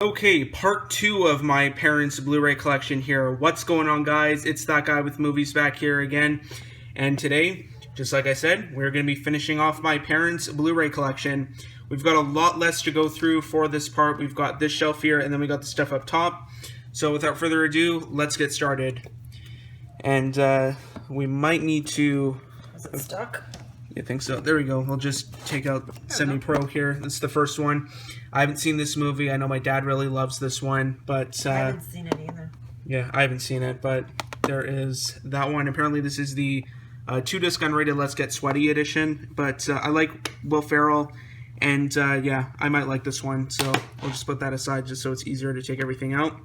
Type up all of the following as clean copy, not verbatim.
Okay, part 2 of my parents' Blu-ray collection here. What's going on, guys? It's that guy with movies back here again. And today, just like I said, we're going to be finishing off my parents' Blu-ray collection. We've got a lot less to go through for this part. We've got this shelf here, and then we got the stuff up top. So without further ado, let's get started. And we might need to... Is it stuck? You think so? There we go. We'll just take out Semi-Pro here. This is the first one. I haven't seen this movie. I know my dad really loves this one, but... I haven't seen it either. Yeah, I haven't seen it, but there is that one. Apparently this is the 2-disc unrated Let's Get Sweaty edition, but I like Will Ferrell, and yeah, I might like this one, so we'll just put that aside just so it's easier to take everything out.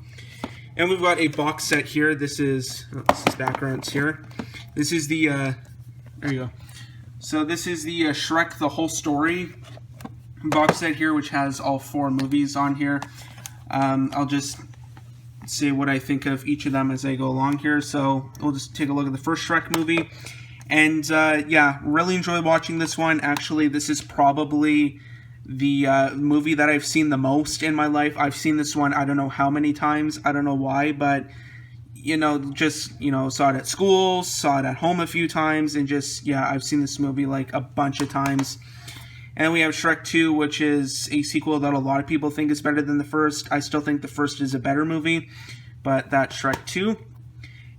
And we've got a box set here. This is backgrounds here. This is the... there you go. So this is the Shrek The Whole Story box set here, which has all 4 movies on here. I'll just say what I think of each of them as I go along here. So we'll just take a look at the first Shrek movie. And yeah, really enjoy watching this one. Actually, this is probably the movie that I've seen the most in my life. I've seen this one I don't know how many times. I don't know why, but... you know, just, you know, saw it at school, saw it at home a few times, and just, yeah, I've seen this movie, like, a bunch of times. And then we have Shrek 2, which is a sequel that a lot of people think is better than the first. I still think the first is a better movie, but that's Shrek 2.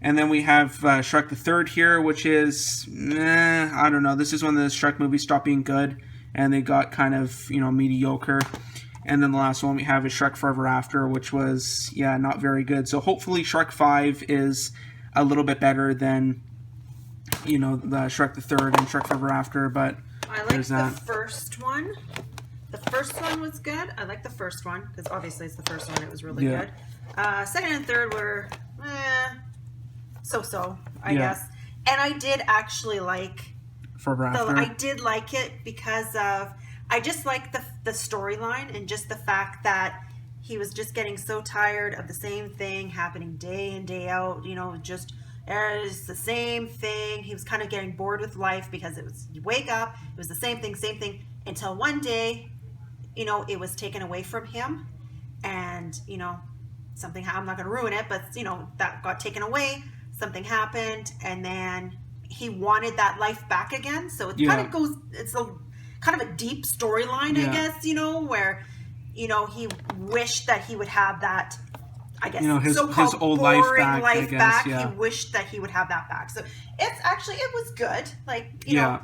And then we have Shrek the Third here, which is, I don't know, this is when the Shrek movies stopped being good, and they got kind of, you know, mediocre. And then the last one we have is Shrek Forever After, which was, yeah, not very good. So hopefully Shrek 5 is a little bit better than, you know, the Shrek the Third and Shrek Forever After, but I like the first one. The first one was good. I like the first one, because obviously it's the first one. It was really good. Second and third were, so-so, I guess. And I did actually like... Forever After? I did like it because of... I just like the storyline and just the fact that he was just getting so tired of the same thing happening day in, day out, you know, just it's the same thing. He was kind of getting bored with life because it was, you wake up, it was the same thing, until one day, you know, it was taken away from him and, you know, something, I'm not going to ruin it, but, you know, that got taken away, something happened, and then he wanted that life back again. So it kind of goes, it's a kind of a deep storyline, I guess, you know, where, you know, he wished that he would have that, I guess, you know, his old life back. He wished that he would have that back. So it's actually, it was good. Like, you know,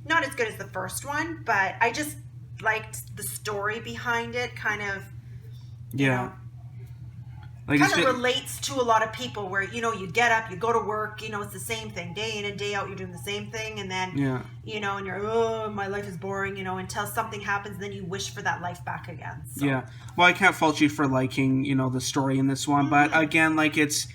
not as good as the first one, but I just liked the story behind it, kind of, you know, like kind of relates to a lot of people where, you know, you get up, you go to work, you know, it's the same thing. Day in and day out, you're doing the same thing. And then, you know, and you're, oh, my life is boring, you know, until something happens, then you wish for that life back again. So. Yeah. Well, I can't fault you for liking, you know, the story in this one. But again, like, it's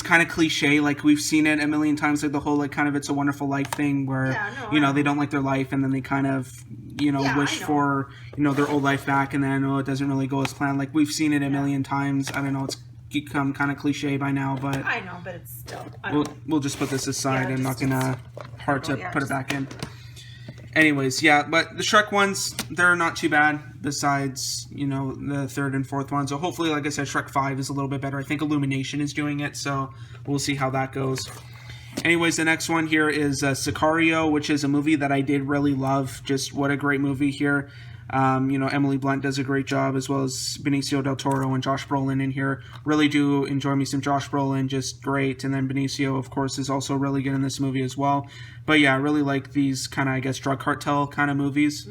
kind of cliche. Like, we've seen it a million times, like the whole, like, kind of It's a Wonderful Life thing where, you know, they don't like their life and then they kind of, you know, wish for, you know, their old life back. And then, oh, it doesn't really go as planned. Like, we've seen it a million times. I don't know, it's become kind of cliche by now, but I know, but it's still we'll just put this aside. I'm not gonna hard to put it back in. Anyways, yeah, but the Shrek ones, they're not too bad besides, you know, the third and fourth one. So hopefully, like I said, Shrek 5 is a little bit better. I think Illumination is doing it, so we'll see how that goes. Anyways, the next one here is Sicario, which is a movie that I did really love. Just what a great movie here. You know, Emily Blunt does a great job, as well as Benicio del Toro and Josh Brolin in here. Really do enjoy me some Josh Brolin, just great. And then Benicio, of course, is also really good in this movie as well. But yeah, I really like these kind of, I guess, drug cartel kind of movies.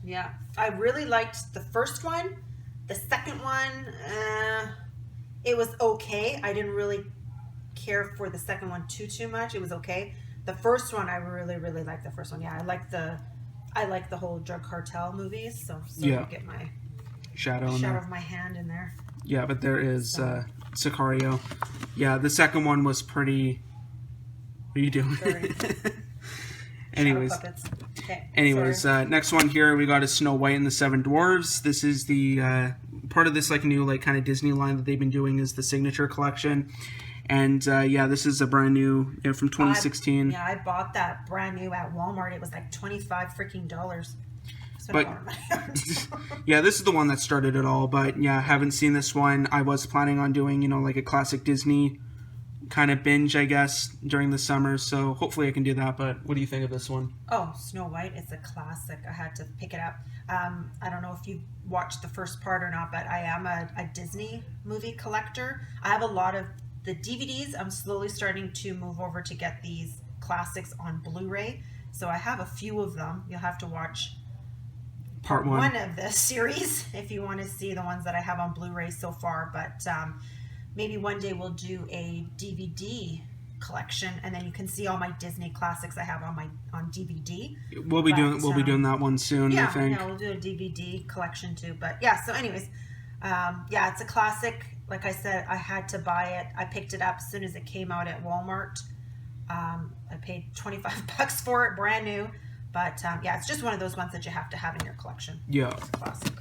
Yeah, I really liked the first one. The second one, it was okay. I didn't really care for the second one too much. It was okay. The first one, I really liked the first one. Yeah, I like the whole drug cartel movies, so you get my shadow of my hand in there. Yeah, but there is Sicario. Yeah, the second one was pretty... What are you doing? Anyways, next one here, we got a Snow White and the Seven Dwarves. This is the part of this like new like kind of Disney line that they've been doing is the Signature Collection. And yeah, this is a brand new from 2016. Yeah, I bought that brand new at Walmart. It was like $25 freaking dollars. But yeah, this is the one that started it all. But yeah, haven't seen this one. I was planning on doing, you know, like a classic Disney kind of binge, I guess, during the summer. So hopefully I can do that. But what do you think of this one? Oh, Snow White. It's a classic. I had to pick it up. I don't know if you watched the first part or not, but I am a Disney movie collector. I have a lot of the DVDs. I'm slowly starting to move over to get these classics on Blu-ray. So I have a few of them. You'll have to watch part one of the series if you want to see the ones that I have on Blu-ray so far. But maybe one day we'll do a DVD collection, and then you can see all my Disney classics I have on DVD. We'll be doing that one soon. Yeah, I think. Yeah, we'll do a DVD collection too. But yeah, so anyways, yeah, it's a classic. Like I said, I had to buy it. I picked it up as soon as it came out at Walmart. I paid $25 for it, brand new. But yeah, it's just one of those ones that you have to have in your collection. Yeah. It's a classic.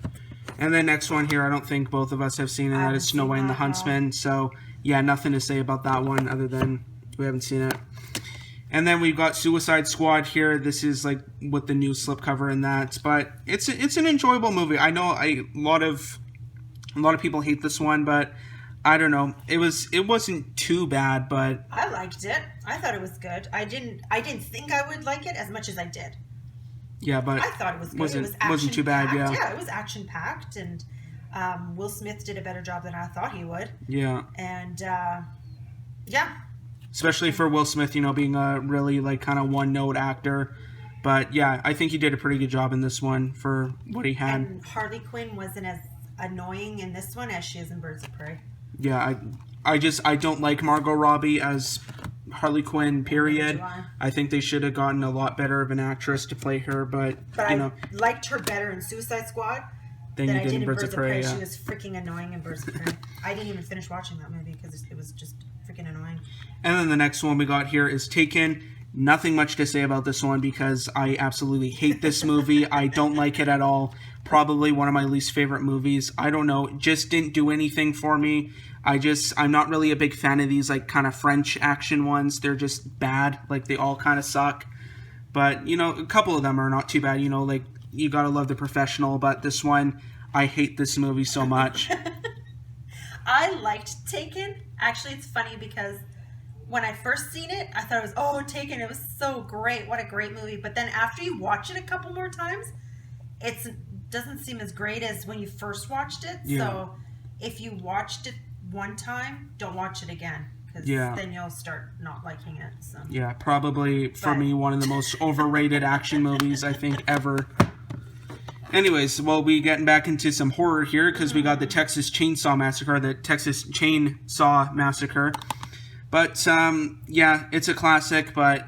And then next one here, I don't think both of us have seen it. That is Snow White and the Huntsman. So yeah, nothing to say about that one other than we haven't seen it. And then we've got Suicide Squad here. This is like with the new slipcover and that, but it's an enjoyable movie. I know a lot of people hate this one, but I don't know. It wasn't too bad, but I liked it. I thought it was good. I didn't think I would like it as much as I did. Yeah, but I thought it was good. Wasn't too bad. Yeah. Yeah, it was action packed, and Will Smith did a better job than I thought he would. Yeah. And yeah. Especially for Will Smith, you know, being a really like kind of one note actor. But yeah, I think he did a pretty good job in this one for what he had. And Harley Quinn wasn't as annoying in this one as she is in Birds of Prey. Yeah, I don't like Margot Robbie as Harley Quinn, period. I think they should have gotten a lot better of an actress to play her, but you know, I liked her better in Suicide Squad than I did in Birds of Prey. Yeah. She was freaking annoying in Birds of Prey. I didn't even finish watching that movie because it was just freaking annoying. And then the next one we got here is Taken. Nothing much to say about this one because I absolutely hate this movie. I don't like it at all. Probably one of my least favorite movies. I don't know. It just didn't do anything for me. I'm not really a big fan of these like kind of French action ones. They're just bad. Like they all kind of suck. But, you know, a couple of them are not too bad. You know, like you gotta love The Professional. But this one, I hate this movie so much. I liked Taken. Actually, it's funny because when I first seen it, I thought it was, Taken. It was so great. What a great movie. But then after you watch it a couple more times, it doesn't seem as great as when you first watched it. Yeah. So if you watched it one time, don't watch it again. Because then you'll start not liking it. So. Yeah, probably for me, one of the most overrated action movies I think ever. Anyways, well, we getting back into some horror here because we got the Texas Chainsaw Massacre, But, yeah, it's a classic, but,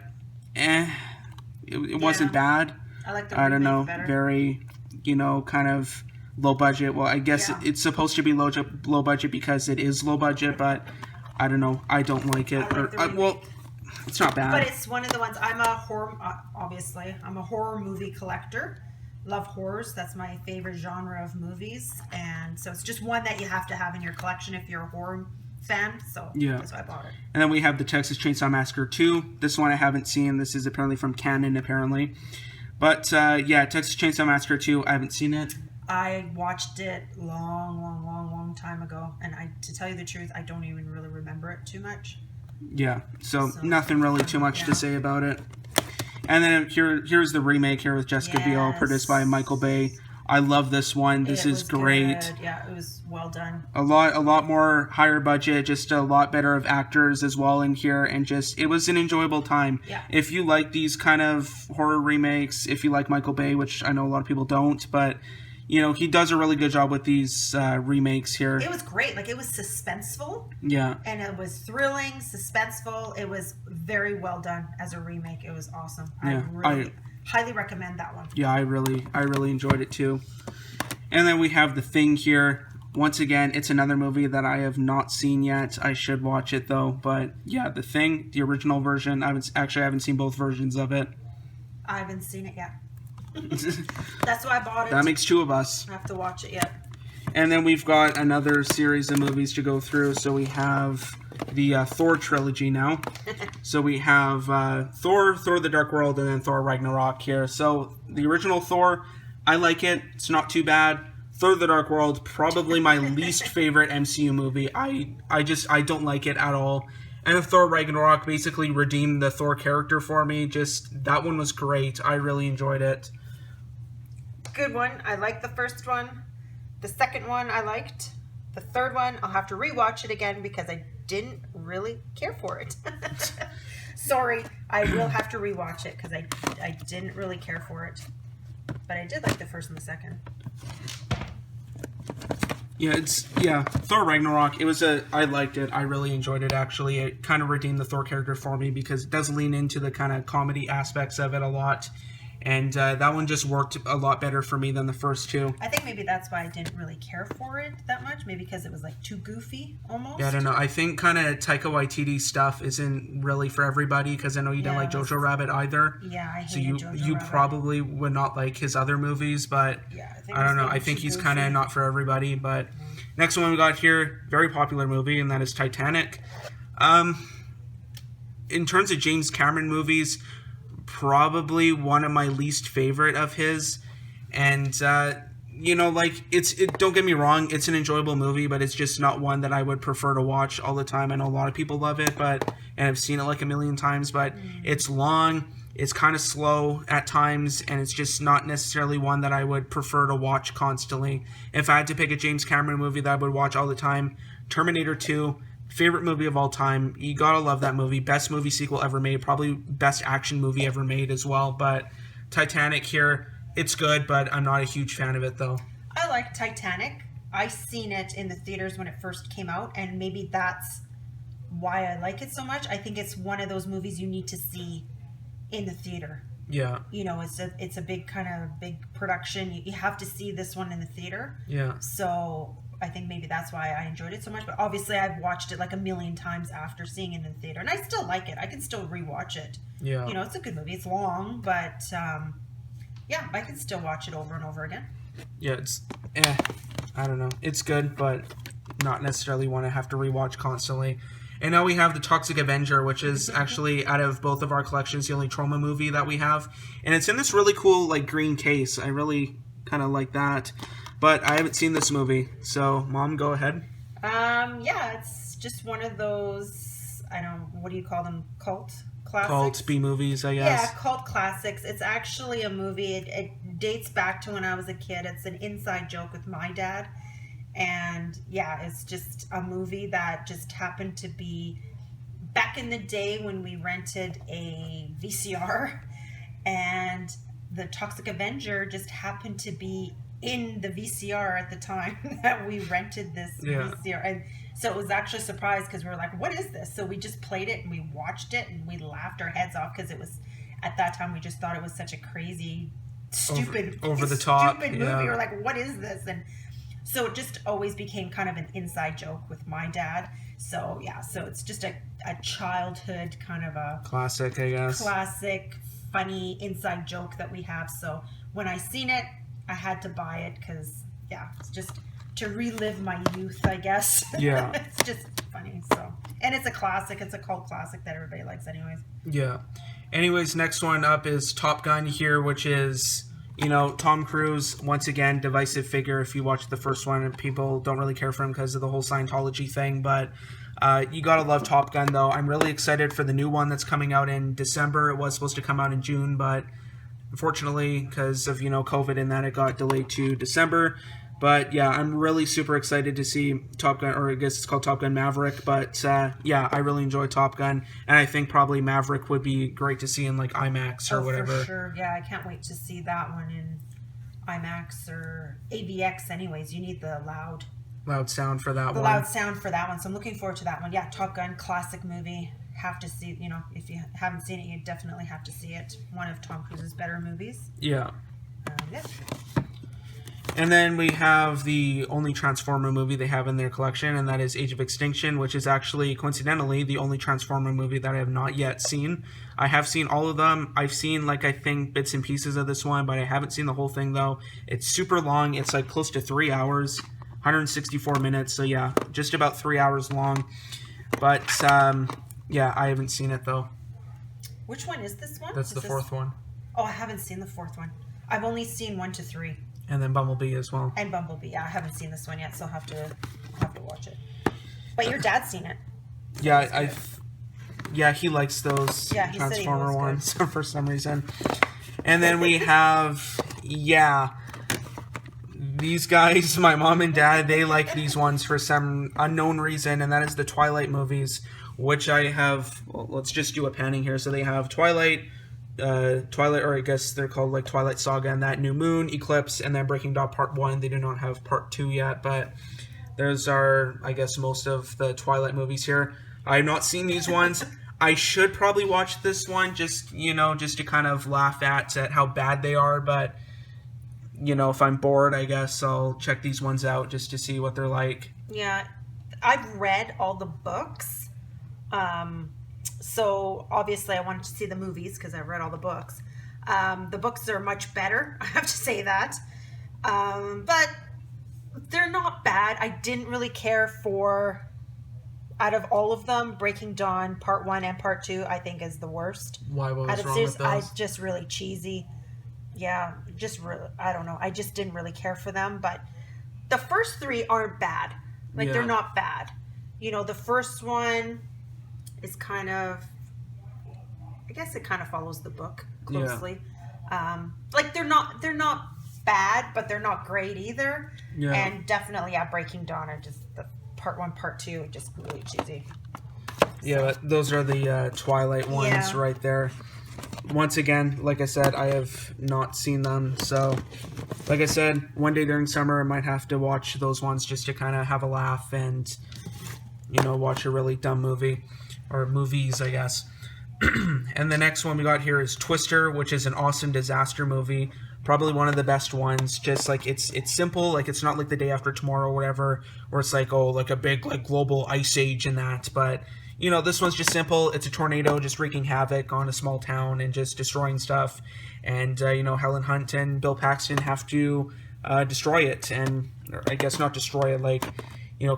it wasn't bad. I like the I don't know, better. very, you know, kind of low budget. Well, I guess it's supposed to be low budget because it is low budget, but I don't know. I don't like it. Well, it's not bad. But it's one of the ones, I'm a horror, obviously, I'm a horror movie collector. Love horrors. That's my favorite genre of movies. And so it's just one that you have to have in your collection if you're a horror fan. So that's why I bought it. And then we have the Texas Chainsaw Massacre 2. This one I haven't seen. This is apparently from Canon, apparently. But, yeah, Texas Chainsaw Massacre 2, I haven't seen it. I watched it long time ago. And to tell you the truth, I don't even really remember it too much. Yeah, so nothing really too much to say about it. And then here's the remake here with Jessica Biel, produced by Michael Bay. I love this one. This is great. Good. Yeah, it was well done. A lot more higher budget, just a lot better of actors as well in here, and just it was an enjoyable time. Yeah. If you like these kind of horror remakes, if you like Michael Bay, which I know a lot of people don't, but you know, he does a really good job with these remakes here. It was great. Like, it was suspenseful. Yeah. And it was thrilling, suspenseful. It was very well done as a remake. It was awesome. Yeah. I highly recommend that one. Yeah, I really enjoyed it too. And then we have The Thing here. Once again, it's another movie that I have not seen yet. I should watch it though. But yeah, The Thing, the original version. I haven't seen both versions of it. I haven't seen it yet. That's why I bought it. That makes two of us. I have to watch it yet. And then we've got another series of movies to go through. So we have the Thor trilogy now. So we have Thor, Thor the Dark World, and then Thor Ragnarok here. So the original Thor, I like it. It's not too bad. Thor the Dark World, probably my least favorite MCU movie. I don't like it at all. And Thor Ragnarok basically redeemed the Thor character for me. Just, that one was great. I really enjoyed it. Good one. I liked the first one. The second one I liked. The third one, I'll have to rewatch it again because I didn't really care for it. Sorry, I will have to rewatch it because I didn't really care for it. But I did like the first and the second. Yeah, Thor Ragnarok, I liked it. I really enjoyed it, actually. It kind of redeemed the Thor character for me because it does lean into the kind of comedy aspects of it a lot. And that one just worked a lot better for me than the first two. I think maybe that's why I didn't really care for it that much. Maybe because it was like too goofy almost. Yeah, I don't know. I think kind of Taika Waititi stuff isn't really for everybody because I know you don't like Jojo Rabbit either. Yeah, I hate Jojo Rabbit. So you probably would not like his other movies, but yeah, I don't know. I think he's kind of not for everybody. But next one we got here, very popular movie, and that is Titanic. In terms of James Cameron movies, probably one of my least favorite of his, and don't get me wrong, it's an enjoyable movie, but it's just not one that I would prefer to watch all the time. I know a lot of people love it, and I've seen it like a million times, but it's long, it's kind of slow at times, and it's just not necessarily one that I would prefer to watch constantly. If I had to pick a James Cameron movie that I would watch all the time, Terminator 2, favorite movie of all time. You gotta love that movie. Best movie sequel ever made. Probably best action movie ever made as well. But Titanic here, it's good, but I'm not a huge fan of it though. I like Titanic. I seen it in the theaters when it first came out, and maybe that's why I like it so much. I think it's one of those movies you need to see in the theater. Yeah. It's a big production. You have to see this one in the theater. Yeah. So I think maybe that's why I enjoyed it so much. But obviously, I've watched it like a million times after seeing it in the theater, and I still like it. I can still rewatch it. Yeah. It's a good movie. It's long, but yeah, I can still watch it over and over again. Yeah, it's I don't know. It's good, but not necessarily one I have to rewatch constantly. And now we have the Toxic Avenger, which is actually, out of both of our collections, the only trauma movie that we have. And it's in this really cool green case. I really kind of like that. But I haven't seen this movie, so Mom, go ahead. Yeah, it's just one of those, what do you call them, cult classics? Cult B-movies, I guess. Yeah, cult classics. It's actually a movie, it dates back to when I was a kid. It's an inside joke with my dad. And yeah, it's just a movie that just happened to be back in the day when we rented a VCR, and the Toxic Avenger just happened to be in the VCR at the time that we rented this VCR. And so it was actually a surprise because we were like, what is this? So we just played it and we watched it and we laughed our heads off because it was, at that time, we just thought it was such a crazy, stupid, over the top movie. We were like, what is this? And so it just always became kind of an inside joke with my dad. So yeah, so it's just a childhood kind of a classic, I guess. Classic, funny inside joke that we have. So when I seen it, I had to buy it because yeah, it's just to relive my youth, I guess. Yeah. It's just funny. So, and it's a classic. It's a cult classic that everybody likes, anyways. Yeah. Anyways, next one up is Top Gun here, which is, Tom Cruise, once again, divisive figure. If you watch the first one, and people don't really care for him because of the whole Scientology thing, but you gotta love Top Gun, though. I'm really excited for the new one that's coming out in December. It was supposed to come out in June, but unfortunately, because of, COVID and that, it got delayed to December. But yeah, I'm really super excited to see Top Gun, or I guess it's called Top Gun Maverick. But yeah, I really enjoy Top Gun, and I think probably Maverick would be great to see in IMAX or whatever. For sure. Yeah, I can't wait to see that one in IMAX or AVX. Anyways, you need the loud sound for that one. The loud sound for that one. So I'm looking forward to that one. Yeah, Top Gun, classic movie. Have to see. If you haven't seen it, you definitely have to see it. One of Tom Cruise's better movies. Yeah. Yeah. And then we have the only Transformer movie they have in their collection, and that is Age of Extinction, which is actually, coincidentally, the only Transformer movie that I have not yet seen. I have seen all of them. I've seen, I think, bits and pieces of this one, but I haven't seen the whole thing, though. It's super long. It's, close to 3 hours, 164 minutes. So, yeah, just about 3 hours long. But yeah, I haven't seen it though. Which one is this one? That's the fourth one. Oh, I haven't seen the fourth one. I've only seen 1 to 3. And then Bumblebee as well. And Bumblebee. Yeah, I haven't seen this one yet, so I'll have to watch it. But your dad's seen it. Yeah, yeah, he likes those Transformer ones for some reason. And then we have, these guys, my mom and dad, they like these ones for some unknown reason, and that is the Twilight movies, which I have, well, let's just do a panning here. So they have Twilight, or I guess they're called like Twilight Saga and that, New Moon, Eclipse, and then Breaking Dawn Part 1. They do not have Part 2 yet, but those are, I guess, most of the Twilight movies here. I have not seen these ones. I should probably watch this one just to kind of laugh at how bad they are, but if I'm bored, I guess I'll check these ones out just to see what they're like. Yeah, I've read all the books. So obviously I wanted to see the movies because I've read all the books. The books are much better, I have to say that. But they're not bad. I didn't really care for, out of all of them, Breaking Dawn Part 1 and Part 2, I think is the worst. Why? What was wrong with those? Just really cheesy. Yeah, just really, I don't know. I just didn't really care for them. But the first 3 aren't bad. They're not bad. The first one is kind of, I guess it kind of follows the book closely. Yeah. They're not bad, but they're not great either. Yeah. And definitely, Breaking Dawn are just the Part 1, Part 2 are just really cheesy. Yeah, those are the Twilight ones right there. Once again, like I said, I have not seen them. So, like I said, one day during summer, I might have to watch those ones just to kind of have a laugh and, watch a really dumb movie. Or movies, I guess. And the next one we got here is Twister, which is an awesome disaster movie. Probably one of the best ones. Just like it's simple, like it's not like The Day After Tomorrow or whatever, where it's like, oh, like a big like global ice age and that. But this one's just simple. It's a tornado just wreaking havoc on a small town and just destroying stuff. And Helen Hunt and Bill Paxton have to destroy it, and or I guess not destroy it, like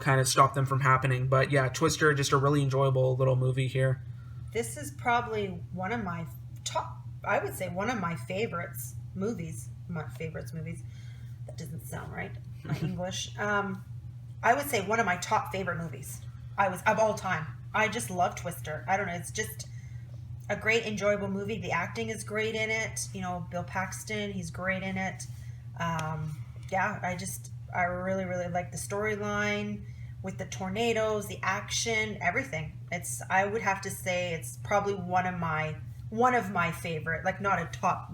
kind of stop them from happening. But yeah, Twister, just a really enjoyable little movie here. This is probably one of my top, I would say one of my favorites movies. That doesn't sound right, my English. I would say one of my top favorite movies. Of all time. I just love Twister. I don't know, it's just a great, enjoyable movie. The acting is great in it. Bill Paxton, he's great in it. I really, really like the storyline with the tornadoes, the action, everything. I would have to say it's probably one of my favorite, like not a top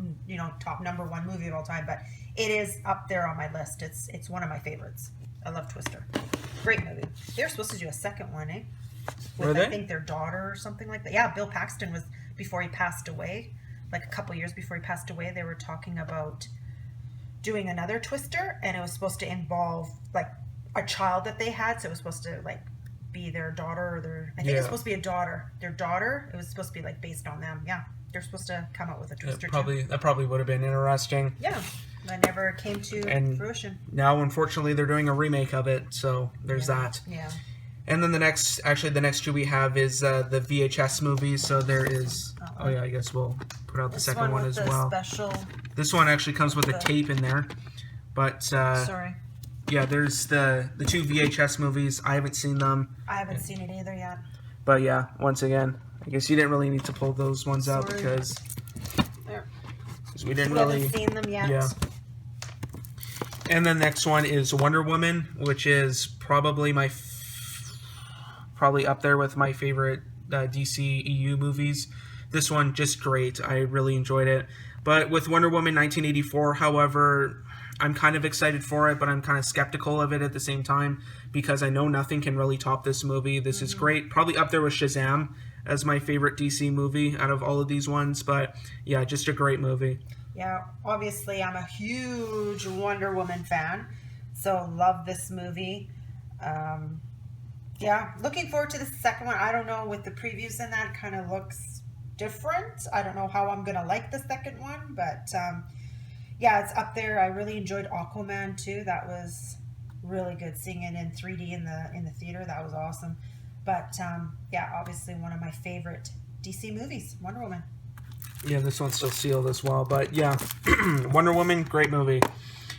number 1 movie of all time, but it is up there on my list. It's one of my favorites. I love Twister. Great movie. They're supposed to do a second one, eh? With, I think, their daughter or something like that. Yeah, Bill Paxton was, before he passed away, like a couple years before he passed away, they were talking about doing another Twister, and it was supposed to involve like a child that they had, so it was supposed to like be their daughter or I think it's supposed to be their daughter. It was supposed to be like based on them. Yeah, they're supposed to come out with a Twister too. That probably would have been interesting. Yeah, that never came to fruition. Now, unfortunately, they're doing a remake of it, so there's that. Yeah. And then the next 2 we have is the VHS movies. So there is. Oh yeah, I guess we'll put out the second one as well. This one actually comes with a tape in there, but sorry. Yeah, there's the 2 VHS movies. I haven't seen them. I haven't seen it either yet. But yeah, once again, I guess you didn't really need to pull those ones out because we didn't really haven't seen them yet. Yeah. And the next one is Wonder Woman, which is probably probably up there with my favorite DC EU movies. This one, just great. I really enjoyed it. But with Wonder Woman 1984, however, I'm kind of excited for it, but I'm kind of skeptical of it at the same time because I know nothing can really top this movie. This is great. Probably up there with Shazam as my favorite DC movie out of all of these ones. But yeah, just a great movie. Yeah, obviously I'm a huge Wonder Woman fan, so love this movie. Yeah, looking forward to the second one. I don't know, with the previews and that, kind of looks different. I don't know how I'm going to like the second one, but yeah, it's up there. I really enjoyed Aquaman too. That was really good, seeing it in 3D in the theater. That was awesome. But yeah, obviously one of my favorite DC movies, Wonder Woman. Yeah, this one's still sealed as well. But yeah, Wonder Woman, great movie.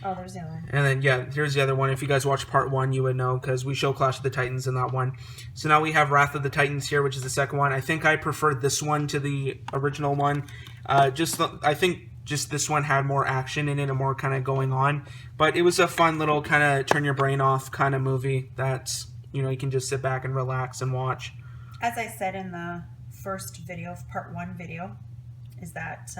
Oh, there's the other one. And then, yeah, here's the other one. If you guys watched part 1, you would know, because we show Clash of the Titans in that one. So now we have Wrath of the Titans here, which is the second one. I think I preferred this one to the original one. I think just this one had more action in it and more kind of going on. But it was a fun little kind of turn your brain off kind of movie that's, you can just sit back and relax and watch. As I said in the first video, part 1 video, is that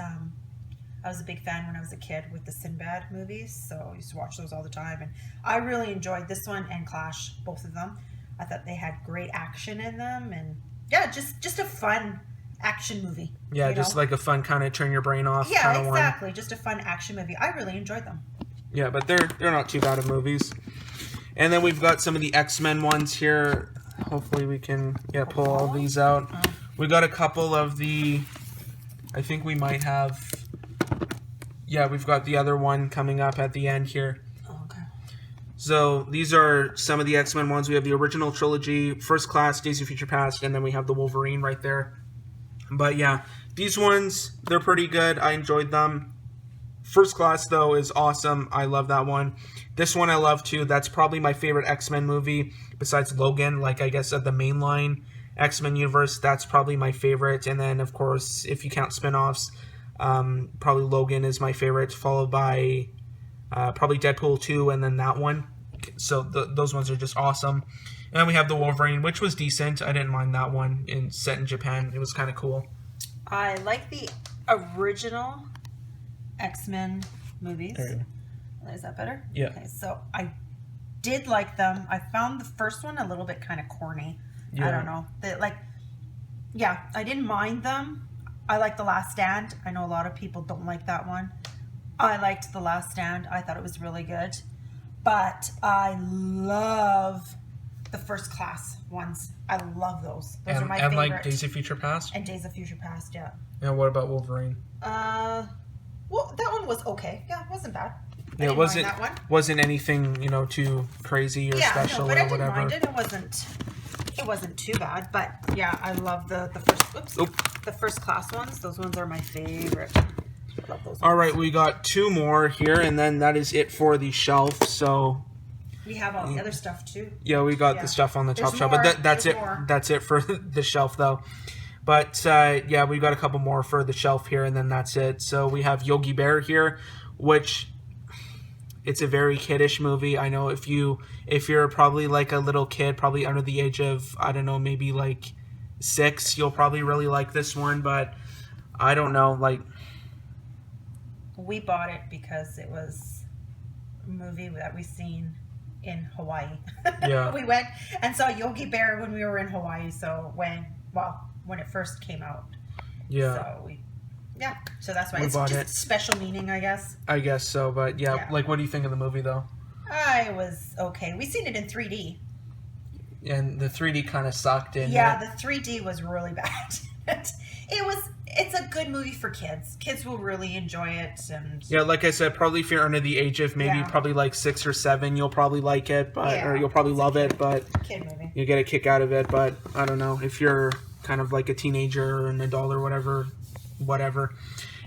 I was a big fan when I was a kid with the Sinbad movies, so I used to watch those all the time, and I really enjoyed this one and Clash, both of them. I thought they had great action in them, and yeah, just a fun action movie. Yeah, just like a fun kind of turn your brain off. Yeah, kind of exactly. One. Just a fun action movie. I really enjoyed them. Yeah, but they're not too bad of movies. And then we've got some of the X-Men ones here. Hopefully we can pull all these out. We got a couple of the. I think we might have. Yeah, we've got the other one coming up at the end here. Okay. So these are some of the X-Men ones. We have the original trilogy, First Class, Days of Future Past, and then we have the Wolverine right there. But yeah, these ones, they're pretty good. I enjoyed them. First Class, though, is awesome. I love that one. This one I love, too. That's probably my favorite X-Men movie, besides Logan. Like, I guess, of the mainline X-Men universe, that's probably my favorite. And then, of course, if you count spin-offs, probably Logan is my favorite, followed by probably Deadpool 2, and then that one. So those ones are just awesome. And then we have the Wolverine, which was decent. I didn't mind that one. Set in Japan, it was kind of cool. I like the original X-Men movies. Is that better? Yeah. Okay, so I did like them. I found the first one a little bit kind of corny. Yeah. I don't know. I didn't mind them. I like The Last Stand. I know a lot of people don't like that one. I liked The Last Stand. I thought it was really good. But I love the First Class ones. I love those. Those are my favorite. And like Days of Future Past? And Days of Future Past, yeah. And what about Wolverine? Well, that one was okay. Yeah, it wasn't bad. Yeah, it wasn't anything, too crazy or special or whatever. I didn't mind it. It wasn't too bad, but yeah, I love the First Class ones. Those ones are my favorite. I love those ones. All right, we got 2 more here, and then that is it for the shelf. So we have all the other stuff too. Yeah, we got the stuff on the top shelf, but that's it. More. That's it for the shelf, though. But yeah, we got a couple more for the shelf here, and then that's it. So we have Yogi Bear here, which it's a very kiddish movie. I know if you're probably like a little kid, probably under the age of, I don't know, maybe like 6, you'll probably really like this one. But I don't know, like, we bought it because it was a movie that we seen in Hawaii. Yeah. We went and saw Yogi Bear when we were in Hawaii. So when it first came out. Yeah. So that's why it's just special meaning, I guess. I guess so, but yeah, like, what do you think of the movie, though? I was okay. We seen it in 3D. And the 3D kind of sucked in. Yeah, the 3D was really bad. It's a good movie for kids. Kids will really enjoy it. And yeah, like I said, probably if you're under the age of probably like 6 or 7, you'll probably like it, or you'll probably love it, but kid movie. You get a kick out of it. But I don't know, if you're kind of like a teenager or an adult or whatever.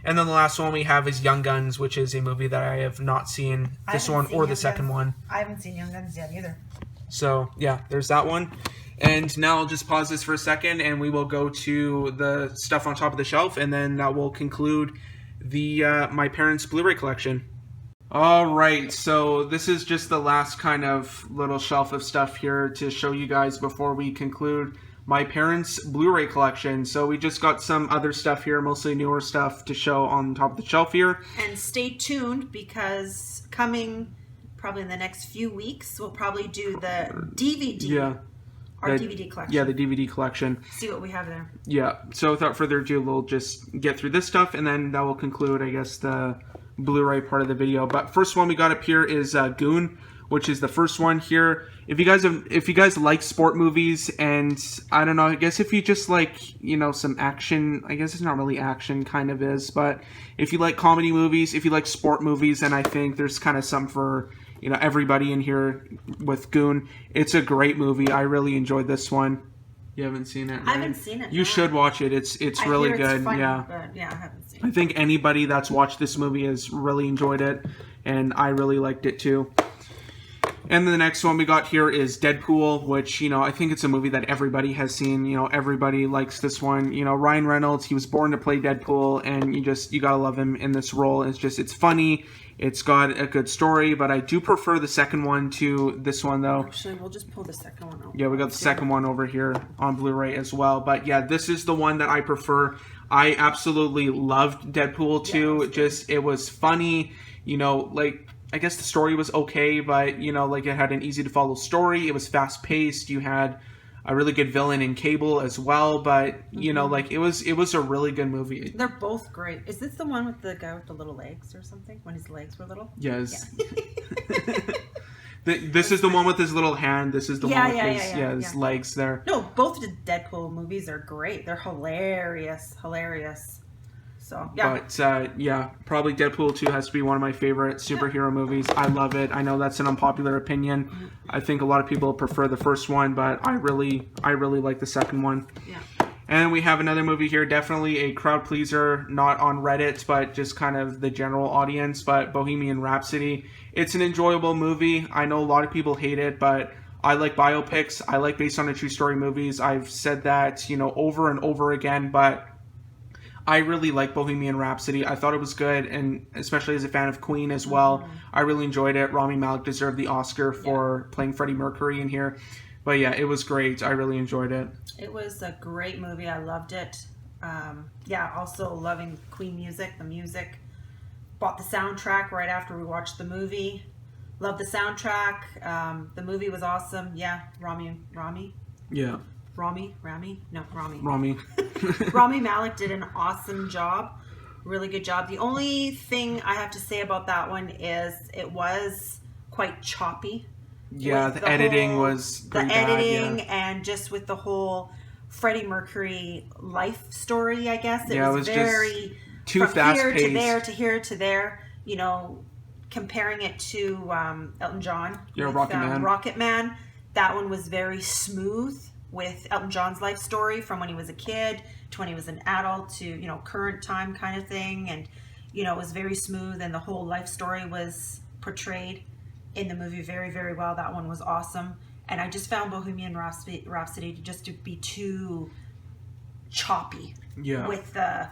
And then the last one we have is Young Guns, which is a movie that I have not seen, this one or the second one. I haven't seen Young Guns yet either. So yeah, there's that one. And now I'll just pause this for a second, and we will go to the stuff on top of the shelf, and then that will conclude the my parents' Blu-ray collection. All right, so this is just the last kind of little shelf of stuff here to show you guys before we conclude my parents' Blu-ray collection. So we just got some other stuff here, mostly newer stuff to show on top of the shelf here. And stay tuned, because coming probably in the next few weeks, we'll probably do the DVD. Yeah. Our DVD collection. Yeah, the DVD collection. See what we have there. Yeah, so without further ado, we'll just get through this stuff, and then that will conclude, I guess, the Blu-ray part of the video. But first one we got up here is Goon, which is the first one here. If you guys like sport movies, and I don't know, I guess if you just like, some action, I guess it's not really action, kind of is, but if you like comedy movies, if you like sport movies, then I think there's kind of some for everybody in here with Goon. It's a great movie. I really enjoyed this one. You haven't seen it, right? I haven't seen it. You should watch it. It's really good. It's funny, yeah. But yeah, I haven't seen I it. think anybody that's watched this movie has really enjoyed it, and I really liked it too. And then the next one we got here is Deadpool, which, I think it's a movie that everybody has seen. Everybody likes this one. Ryan Reynolds, he was born to play Deadpool, and you gotta love him in this role. It's funny. It's got a good story, but I do prefer the second one to this one, though. Actually, we'll just pull the second one out. Yeah, we got the second one over here on Blu-ray as well. But yeah, this is the one that I prefer. I absolutely loved Deadpool too. It was funny. I guess the story was okay, but it had an easy to follow story. It was fast paced. You had a really good villain in Cable as well, but it was a really good movie. They're both great. Is this the one with the guy with the little legs or something? When his legs were little? Yes. Yeah. This is the one with his little hand. This is the one with his legs there. No, both the Deadpool movies are great. They're hilarious. So, yeah. But, probably Deadpool 2 has to be one of my favorite superhero movies. I love it. I know that's an unpopular opinion. I think a lot of people prefer the first one, but I really like the second one. Yeah. And we have another movie here, definitely a crowd pleaser, not on Reddit, but just kind of the general audience, but Bohemian Rhapsody. It's an enjoyable movie. I know a lot of people hate it, but I like biopics. I like based on a true story movies. I've said that, over and over again, but I really like Bohemian Rhapsody. I thought it was good, and especially as a fan of Queen as well, I really enjoyed it. Rami Malek deserved the Oscar for playing Freddie Mercury in here. But yeah, it was great. I really enjoyed it. It was a great movie. I loved it. Also loving Queen music, the music. Bought the soundtrack right after we watched the movie. Loved the soundtrack. The movie was awesome. Yeah, Rami. Yeah. Rami. Rami Malek did an awesome job. Really good job. The only thing I have to say about that one is it was quite choppy. Yeah, the editing was pretty bad. The editing and just with the whole Freddie Mercury life story, I guess. It was very just too fast paced. To here to there, comparing it to Elton John. Yeah, Rocket Man. That one was very smooth with Elton John's life story from when he was a kid to when he was an adult to, current time kind of thing. And, it was very smooth, and the whole life story was portrayed in the movie very, very well. That one was awesome. And I just found Bohemian Rhapsody to be too choppy. Yeah. With the,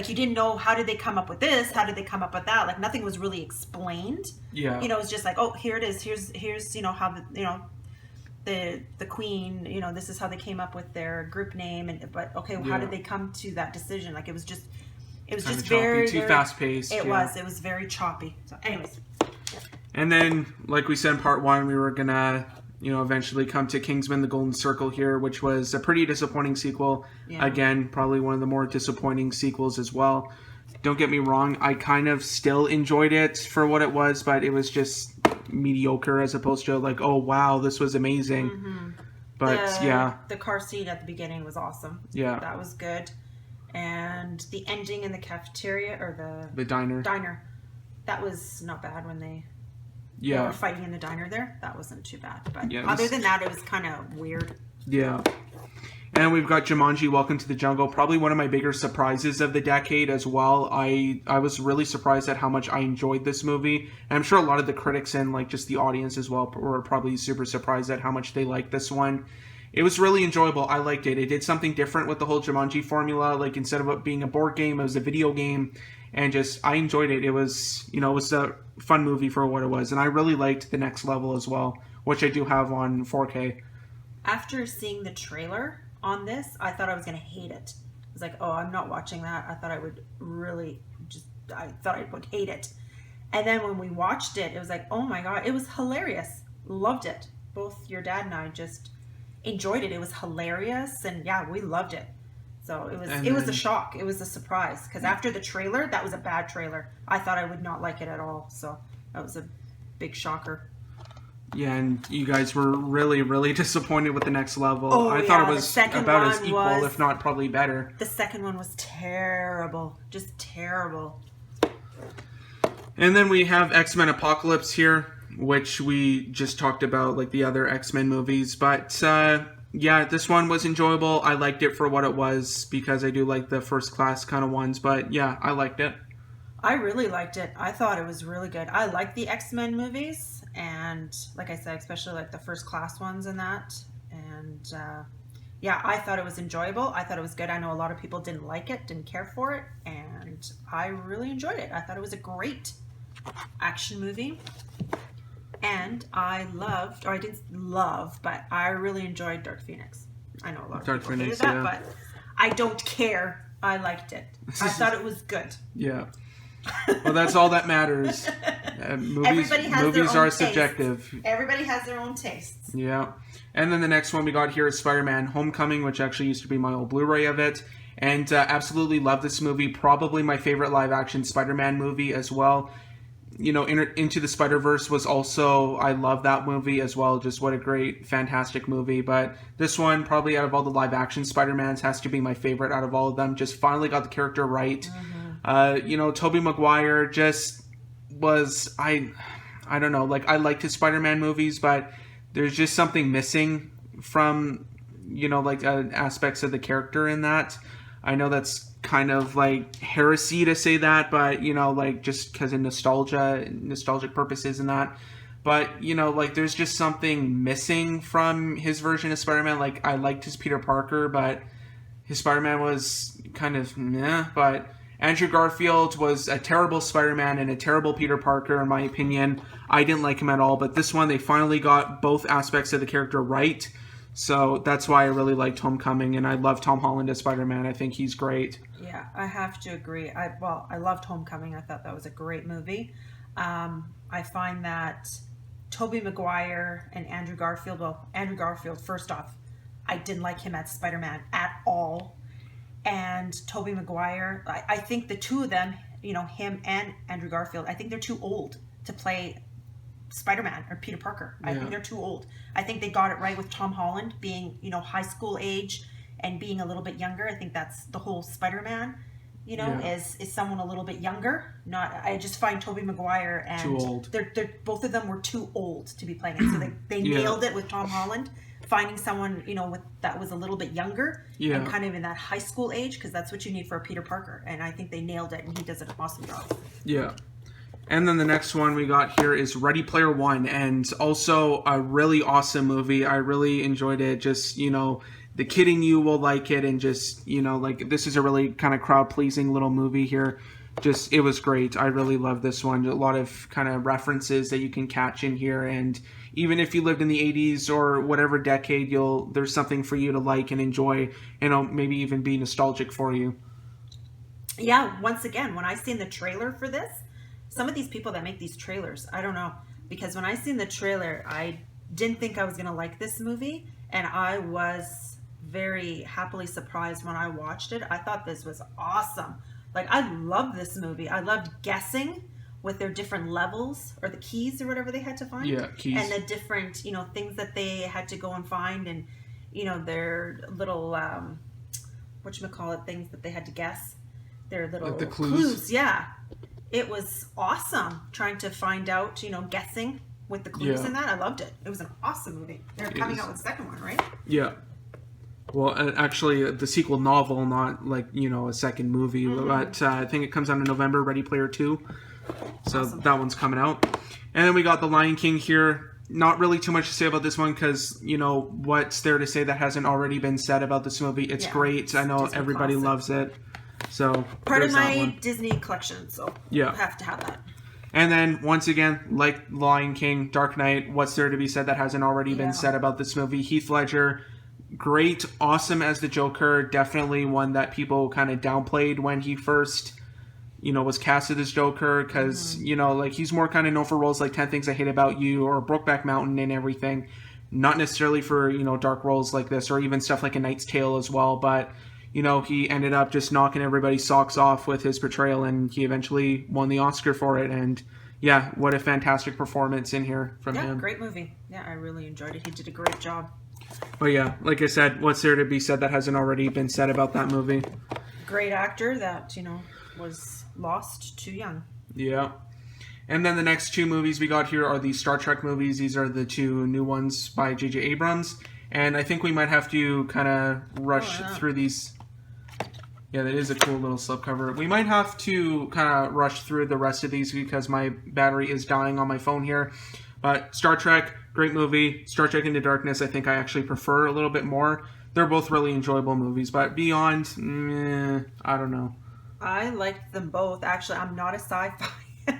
you didn't know, how did they come up with this? How did they come up with that? Nothing was really explained. Yeah. It was just oh, here it is. Here's how the Queen, this is how they came up with their group name, how did they come to that decision? It was just very too fast paced. It was very choppy. So anyways. And then, like we said in part one, we were gonna, eventually come to Kingsman: The Golden Circle here, which was a pretty disappointing sequel. Yeah. Again, probably one of the more disappointing sequels as well. Don't get me wrong, I kind of still enjoyed it for what it was, but it was just mediocre as opposed to oh wow, this was amazing. Mm-hmm. But the car scene at the beginning was awesome. Yeah, that was good. And the ending in the cafeteria or the diner, that was not bad when they were fighting in the diner there. That wasn't too bad. But other than that, it was kind of weird. Yeah. And we've got Jumanji, Welcome to the Jungle. Probably one of my bigger surprises of the decade as well. I was really surprised at how much I enjoyed this movie. And I'm sure a lot of the critics and just the audience as well were probably super surprised at how much they liked this one. It was really enjoyable. I liked it. It did something different with the whole Jumanji formula. Instead of it being a board game, it was a video game. And I enjoyed it. It was, it was a fun movie for what it was. And I really liked The Next Level as well, which I do have on 4K. After seeing the trailer on this, I thought I was going to hate it. I was oh, I'm not watching that. I thought I would hate it. And then when we watched it, it was oh my God, it was hilarious. Loved it. Both your dad and I just enjoyed it. It was hilarious, and we loved it. So it was a shock. It was a surprise, because after the trailer, that was a bad trailer. I thought I would not like it at all. So that was a big shocker. Yeah, and you guys were really, really disappointed with The Next Level. I thought it was about as equal, if not probably better. The second one was terrible. Just terrible. And then we have X-Men Apocalypse here, which we just talked about, the other X-Men movies. But Yeah, this one was enjoyable. I liked it for what it was because I do like the first class kind of ones. But yeah, I liked it. I really liked it. I thought it was really good. I like the X-Men movies, and like I said, especially like the first class ones and that. And yeah, I thought it was enjoyable. I thought it was good. I know a lot of people didn't like it, didn't care for it, and I really enjoyed it. I thought it was a great action movie. And I loved, or I didn't love, but I really enjoyed Dark Phoenix. I know a lot of Dark people Phoenix, hated that, yeah. but I don't care. I liked it. I thought it was good. Yeah. Well, that's all that matters. Everybody has movies their own are taste. subjective. Everybody has their own tastes. Yeah. And then the next one we got here is Spider-Man Homecoming, which actually used to be my old Blu-ray of it. And absolutely love this movie. Probably my favorite live-action Spider-Man movie as well. You know, Into the Spider-Verse was also, I love that movie as well. Just what a great, fantastic movie. But this one, probably out of all the live-action Spider-Mans, has to be my favorite out of all of them. Just finally got the character right. You know, Tobey Maguire just was, I don't know, like, I liked his Spider-Man movies, but there's just something missing from, you know, like, aspects of the character in that. I know that's kind of like heresy to say that, but you know, like just because of nostalgic purposes and that. But you know, like there's just something missing from his version of Spider-Man. Like I liked his Peter Parker, but his Spider-Man was kind of meh. But Andrew Garfield was a terrible Spider-Man and a terrible Peter Parker, in my opinion. I didn't like him at all. But this one, they finally got both aspects of the character right. So that's why I really liked Homecoming, and I love Tom Holland as Spider-Man. I think he's great. Yeah, I have to agree. I loved Homecoming. I thought that was a great movie. I find that Tobey Maguire and Andrew Garfield, first off, I didn't like him as Spider-Man at all. And Tobey Maguire, I think the two of them, you know, him and Andrew Garfield, I think they're too old to play Spider-Man or Peter Parker. I think they're too old. I think they got it right with Tom Holland being, you know, high school age and being a little bit younger. I think that's the whole Spider-Man, you know, is someone a little bit younger. I just find Tobey Maguire and too old. They're both of them were too old to be playing it. So they nailed it with Tom Holland, finding someone, you know, that was a little bit younger and kind of in that high school age, because that's what you need for a Peter Parker. And I think they nailed it, and he does an awesome job. Yeah. And then the next one we got here is Ready Player One, and also a really awesome movie. I really enjoyed it. Just, you know, the kid in you will like it, and just, you know, like this is a really kind of crowd-pleasing little movie here. Just, it was great. I really love this one. A lot of kind of references that you can catch in here, and even if you lived in the 80s or whatever decade, there's something for you to like and enjoy, and maybe even be nostalgic for you. Yeah, once again, when I seen the trailer for this, some of these people that make these trailers, I don't know, because when I seen the trailer, I didn't think I was going to like this movie, and I was very happily surprised when I watched it. I thought this was awesome. Like, I love this movie. I loved guessing with their different levels, or the keys or whatever they had to find. Yeah, keys. And the different, you know, things that they had to go and find, and, you know, their little, whatchamacallit, things that they had to guess. Their little like the clues. Yeah. It was awesome trying to find out, you know, guessing with the clues in that. I loved it. It was an awesome movie. They're coming out with the second one, right? Yeah. Well, actually, the sequel novel, not like, you know, a second movie. But I think it comes out in November, Ready Player 2. So that one's coming out. And then we got The Lion King here. Not really too much to say about this one because, you know, what's there to say that hasn't already been said about this movie? It's great. I know Disney everybody classic. loves it. So part of my Disney collection, so yeah, have to have that. And then once again, like Lion King, Dark Knight, what's there to be said that hasn't already been said about this movie? Heath Ledger, great, awesome as the Joker. Definitely one that people kind of downplayed when he first, you know, was casted as Joker, because you know, like he's more kind of known for roles like 10 Things I Hate About You or Brokeback Mountain and everything. Not necessarily for, you know, dark roles like this, or even stuff like A Knight's Tale as well, but you know, he ended up just knocking everybody's socks off with his portrayal, and he eventually won the Oscar for it. And yeah, what a fantastic performance in here from him. Yeah, great movie. Yeah, I really enjoyed it. He did a great job. But yeah, like I said, what's there to be said that hasn't already been said about that movie? Great actor that, you know, was lost too young. Yeah. And then the next two movies we got here are the Star Trek movies. These are the two new ones by J.J. Abrams. And I think we might have to kind of rush through these. Yeah, that is a cool little slipcover. We might have to kind of rush through the rest of these because my battery is dying on my phone here. But Star Trek, great movie. Star Trek Into Darkness, I think I actually prefer a little bit more. They're both really enjoyable movies. But Beyond, I don't know. I liked them both. Actually, I'm not a sci-fi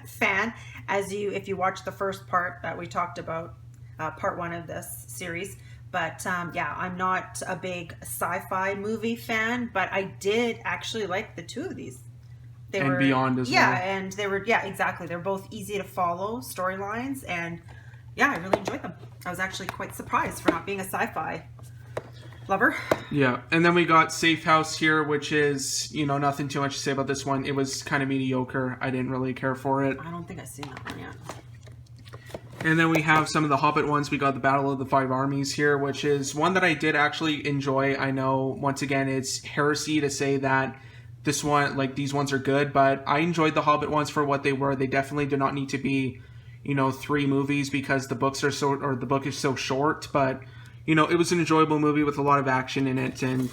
fan. If you watch the first part that we talked about, part 1 of this series. But yeah, I'm not a big sci-fi movie fan, but I did actually like the two of these. Beyond as well. Yeah, and they were, exactly. They're both easy to follow storylines, and yeah, I really enjoyed them. I was actually quite surprised for not being a sci-fi lover. Yeah, and then we got Safehouse here, which is, nothing too much to say about this one. It was kind of mediocre. I didn't really care for it. I don't think I've seen that one yet. And then we have some of the Hobbit ones. We got the Battle of the Five Armies here, which is one that I did actually enjoy. I know, once again, it's heresy to say that these ones are good, but I enjoyed the Hobbit ones for what they were. They definitely do not need to be, 3 movies because the book is so short, but it was an enjoyable movie with a lot of action in it, and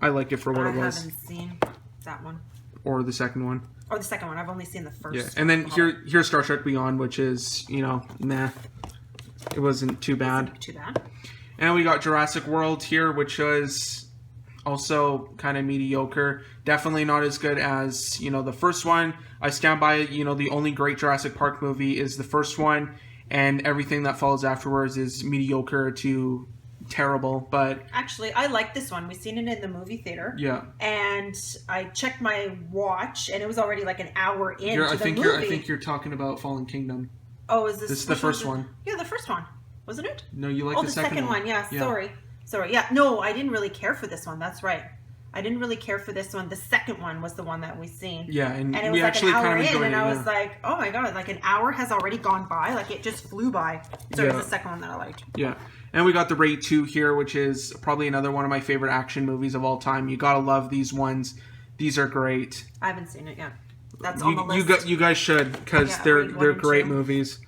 I liked it for what it was. I haven't seen that one. Or the second one. Or the second one. I've only seen the first. Yeah, and then here's Star Trek Beyond, which is nah. It wasn't too bad. And we got Jurassic World here, which was also kind of mediocre. Definitely not as good as the first one. I stand by it. The only great Jurassic Park movie is the first one, and everything that follows afterwards is mediocre to terrible. But actually, I like this one. We've seen it in the movie theater. Yeah. And I checked my watch, and it was already like an hour into the movie. I think you're talking about Fallen Kingdom. Oh, is this? This is the first one. Yeah, the first one, wasn't it? No, you like the second one. Yeah, sorry. Yeah, no, I didn't really care for this one. That's right. I didn't really care for this one. The second one was the one that we seen. Yeah, and it was we like actually an hour kind of enjoyed and it. I was like, oh my god, like an hour has already gone by. Like it just flew by. So it was the second one that I liked. Yeah. And we got The Raid 2 here, which is probably another one of my favorite action movies of all time. You gotta love these ones. These are great. I haven't seen it yet. That's on the list. You guys should, because they're great movies.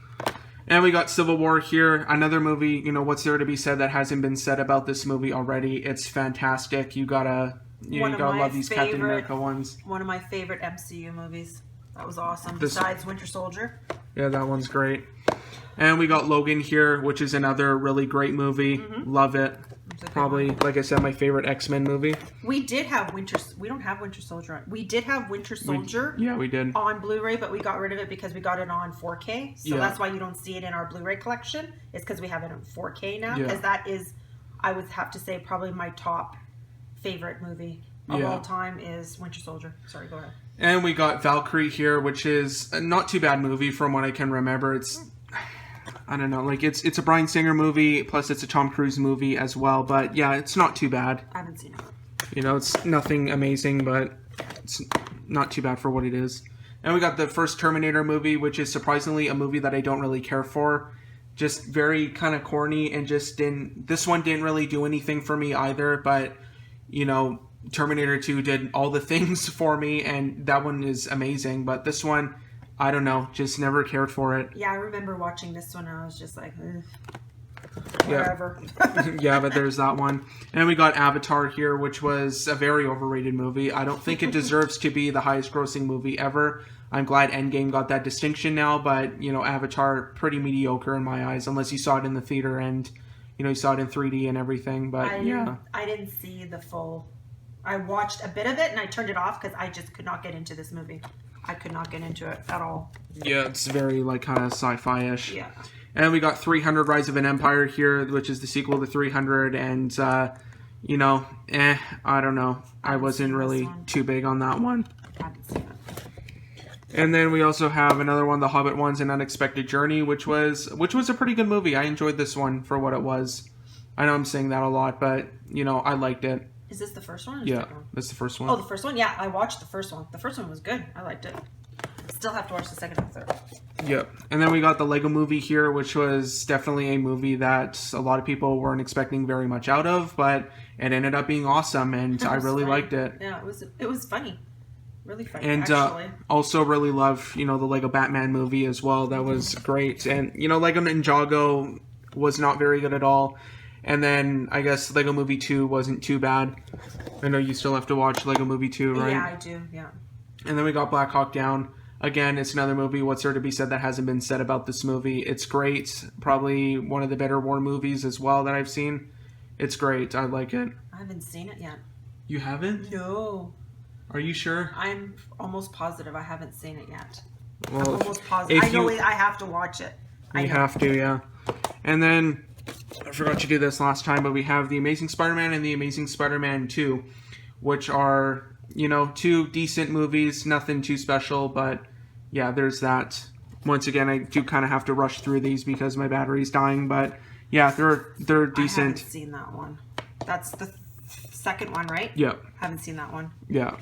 And we got Civil War here, another movie. What's there to be said that hasn't been said about this movie already? It's fantastic. You gotta love these Captain America ones. One of my favorite MCU movies. That was awesome. Besides Winter Soldier. Yeah, that one's great. And we got Logan here, which is another really great movie. Mm-hmm. Love it. Probably, like I said, my favorite X-Men movie. We did have We don't have Winter Soldier. We did have Winter Soldier. We did. On Blu-ray, but we got rid of it because we got it on 4K. So that's why you don't see it in our Blu-ray collection. It's because we have it on 4K now. Because that is, I would have to say, probably my top favorite movie of all time is Winter Soldier. Sorry, go ahead. And we got Valkyrie here, which is a not too bad movie from what I can remember. It's, I don't know, like it's a Bryan Singer movie, plus it's a Tom Cruise movie as well. But yeah, it's not too bad. I haven't seen it. It's nothing amazing, but it's not too bad for what it is. And we got the first Terminator movie, which is surprisingly a movie that I don't really care for. Just very kind of corny and this one didn't really do anything for me either, but Terminator 2 did all the things for me, and that one is amazing. But this one, I don't know, just never cared for it. Yeah, I remember watching this one, and I was just like, whatever. Yeah, but there's that one. And we got Avatar here, which was a very overrated movie. I don't think it deserves to be the highest grossing movie ever. I'm glad Endgame got that distinction now, but, Avatar, pretty mediocre in my eyes, unless you saw it in the theater and, you saw it in 3D and everything. But I didn't see the full... I watched a bit of it and I turned it off because I just could not get into this movie. I could not get into it at all. Yeah, it's very kind of sci-fi-ish. Yeah. And we got 300 Rise of an Empire here, which is the sequel to 300, and I don't know. I wasn't really too big on that one. I haven't seen it. And then we also have another one, The Hobbit ones, An Unexpected Journey, which was a pretty good movie. I enjoyed this one for what it was. I know I'm saying that a lot, but I liked it. Is this the first one? Or yeah, that's the first one. Oh, the first one? Yeah, I watched the first one. The first one was good. I liked it. Still have to watch the second and third. Yep. And then we got the Lego Movie here, which was definitely a movie that a lot of people weren't expecting very much out of, but it ended up being awesome, and I really liked it. Yeah, it was funny. Really funny, and actually. Also really love, the Lego Batman movie as well. That was great. And, Lego Ninjago was not very good at all. And then I guess Lego Movie 2 wasn't too bad. I know you still have to watch Lego Movie 2, right? Yeah, I do, yeah. And then we got Black Hawk Down. Again, it's another movie. What's there to be said that hasn't been said about this movie? It's great. Probably one of the better war movies as well that I've seen. It's great. I like it. I haven't seen it yet. You haven't? No. Are you sure? I'm almost positive I haven't seen it yet. Well, I'm almost positive. I know I have to watch it. You have to, yeah. And then, I forgot to do this last time, but we have The Amazing Spider-Man and The Amazing Spider-Man 2, which are, you know, two decent movies, nothing too special, but yeah, there's that. Once again, I do kind of have to rush through these because my battery's dying, but yeah, they're decent. I haven't seen that one. That's the second one, right? Yeah. Haven't seen that one. Yeah,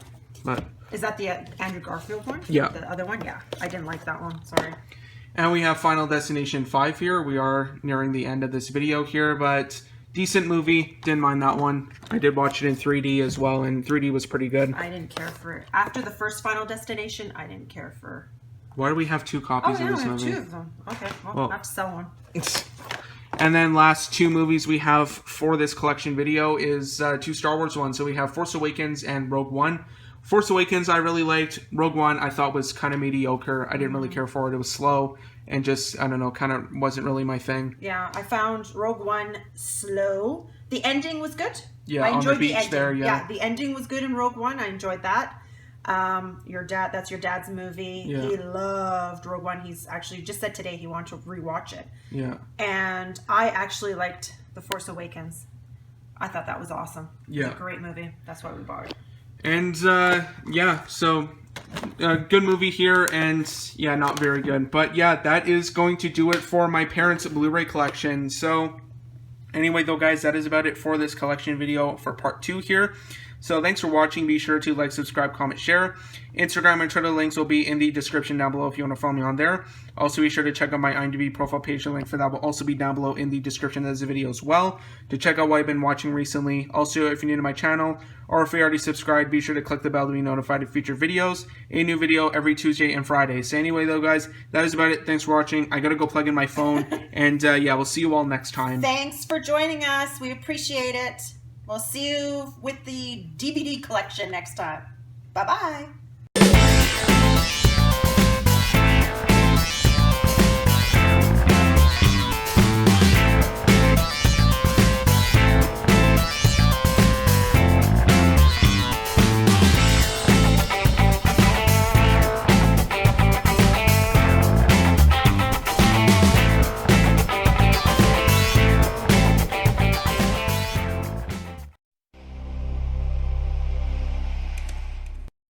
but... Is that the Andrew Garfield one? Yeah. The other one? Yeah. I didn't like that one. Sorry. And we have Final Destination 5 here. We are nearing the end of this video here, but decent movie. Didn't mind that one. I did watch it in 3D as well, and 3D was pretty good. I didn't care for it. After the first Final Destination, I didn't care for... Why do we have two copies of this movie? We have two of them. Okay, well, I have to sell one. And then last two movies we have for this collection video is two Star Wars ones. So we have Force Awakens and Rogue One. Force Awakens I really liked. Rogue One I thought was kind of mediocre. I didn't really care for it. It was slow and just, I don't know, kind of wasn't really my thing. Yeah, I found Rogue One slow. The ending was good. Yeah, I enjoyed on the beach ending. there, yeah. The ending was good in Rogue One. I enjoyed that. That's your dad's movie. Yeah. He loved Rogue One. He's actually just said today he wanted to rewatch it. Yeah. And I actually liked The Force Awakens. I thought that was awesome. Yeah. It's a great movie. That's why we bought it. And, yeah, so, good movie here, and, yeah, not very good. But, yeah, that is going to do it for my parents' Blu-ray collection. So, anyway, though, guys, that is about it for this collection video for part 2 here. So, thanks for watching. Be sure to like, subscribe, comment, share. Instagram and Twitter links will be in the description down below if you want to follow me on there. Also, be sure to check out my IMDb profile page. The link for that will also be down below in the description of this video as well, to check out what I've been watching recently. Also, if you're new to my channel, or if you're already subscribed, be sure to click the bell to be notified of future videos. A new video every Tuesday and Friday. So anyway, though, guys, that is about it. Thanks for watching. I gotta go plug in my phone, and yeah, we'll see you all next time. Thanks for joining us. We appreciate it. We'll see you with the DVD collection next time. Bye-bye.